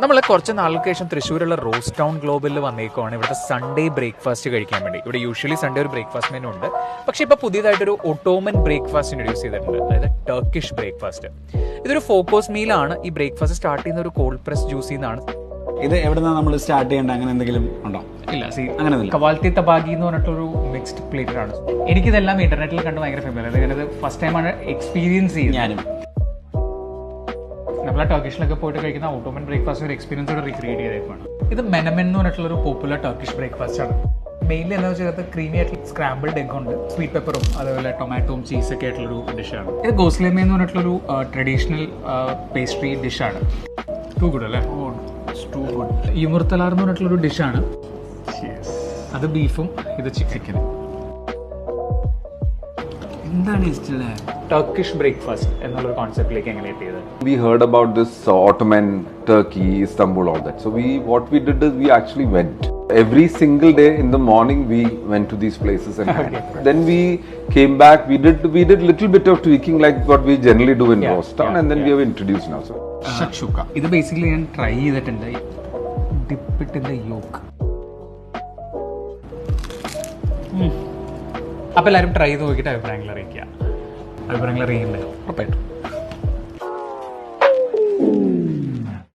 നമ്മൾ കുറച്ച് നാൾക്ക് ശേഷം തൃശ്ശൂരുള്ള റോസ്റ്റ് ടൗൺ ഗ്ലോബലിൽ വന്നേക്കുവാണ് ഇവിടുത്തെ സൺഡേ ബ്രേക്ക്ഫാസ്റ്റ് കഴിക്കാൻ വേണ്ടി. ഇവിടെ യൂഷ്വലി സൺഡേ ഒരു ബ്രേക്ക്ഫാസ്റ്റ് മെനു ഉണ്ട്, പക്ഷേ ഇപ്പോൾ പുതിയതായിട്ടൊരു ഒട്ടോമൻ ബ്രേക്ക്ഫാസ്റ്റ് ഇൻട്രൊഡ്യൂസ് ചെയ്തിട്ടുണ്ട്, അതായത് ടർക്കിഷ് ബ്രേക്ക്ഫാസ്റ്റ്. ഇതൊരു ഫോക്കോസ് മീലാണ്. ഈ ബ്രേക്ക്ഫാസ്റ്റ് സ്റ്റാർട്ട് ചെയ്യുന്ന ഒരു കോൾഡ് പ്രസ് ജ്യൂസിൽ നിന്നാണ്. ഇത് എവിടെന്നാണ് നമ്മൾ സ്റ്റാർട്ട് ചെയ്യേണ്ട, അങ്ങനെ എന്തെങ്കിലും ഉണ്ടോ? ഇല്ല, അങ്ങനെ കവാൽത്തി തബാഗി എന്ന് പറഞ്ഞിട്ടൊരു മിക്സ്ഡ് പ്ലേറ്റഡ് ആണ്. എനിക്കിതെല്ലാം ഇന്റർനെറ്റിൽ കണ്ട് ഭയങ്കര ഫെമിലിയർ. ഞാനത് ഫസ്റ്റ് ടൈമാണ് എക്സ്പീരിയൻസ് ചെയ്യുന്നത്. ഞാനും നമ്മളെ ടർക്കിഷിലൊക്കെ പോയിട്ട് കഴിക്കുന്ന ഓട്ടോമൻ ബ്രേക്ക്ഫാസ്റ്റ് ഒരു എക്സ്പീരിയൻസോടെ റീക്രിയേറ്റ് ചെയ്തേക്കാണ്. ഇത് മെനമെൻ എന്ന് പറഞ്ഞിട്ടുള്ള ഒരു പോപ്പുലർ ടർക്കിഷ് ബ്രേക്ക്ഫാസ്റ്റ് ആണ്. മെയിൻലി എന്താ വെച്ചാൽ ക്രീമി ആയിട്ടുള്ള സ്ക്രാമ്പിൾഡ് എഗ് ഉണ്ട്, സ്വീറ്റ് പെപ്പറും അതേപോലെ ടൊമാറ്റോയും ചീസൊക്കെ ആയിട്ടുള്ളൊരു ഡിഷാണ്. ഇത് ഗോസ്ലേമ എന്ന് പറഞ്ഞിട്ടുള്ളൊരു ട്രഡീഷണൽ പേസ്ട്രി ഡിഷാണ്. ടു ഗുഡ് അല്ലേ? Too good. യുമുർത്തലാർ എന്ന് പറഞ്ഞിട്ടുള്ളൊരു ഡിഷാണ്. അത് ബീഫും ഇത് ചിക്കനും. എന്താണ് ഇഷ്ടമല്ലേ? ടർക്കിഷ് ബ്രേക്ക്ഫാസ്റ്റ് എന്നുള്ളൊരു കോൺസെപ്റ്റിലേക്ക് എങ്ങനെ എത്തിയത്? We heard about this Ottoman Turkey, Istanbul, all that. So what we did is we actually went. Every single day in the morning we went to these places and then we came back. We did little bit of tweaking like what we generally do in Roastown, and then we have introduced now. So shakshuka. ഇത് basically ഞാൻ try ചെയ്തിട്ടുണ്ട്. Dip it in the yolk. അപ്പോൾ എല്ലാവരും try ചെയ്ത് നോക്കിയിട്ട് അഭിപ്രായങ്ങൾ അറിയിക്കുക. അഭിപ്രായങ്ങൾ അറിയില്ലേ? ഉറപ്പായിട്ടും.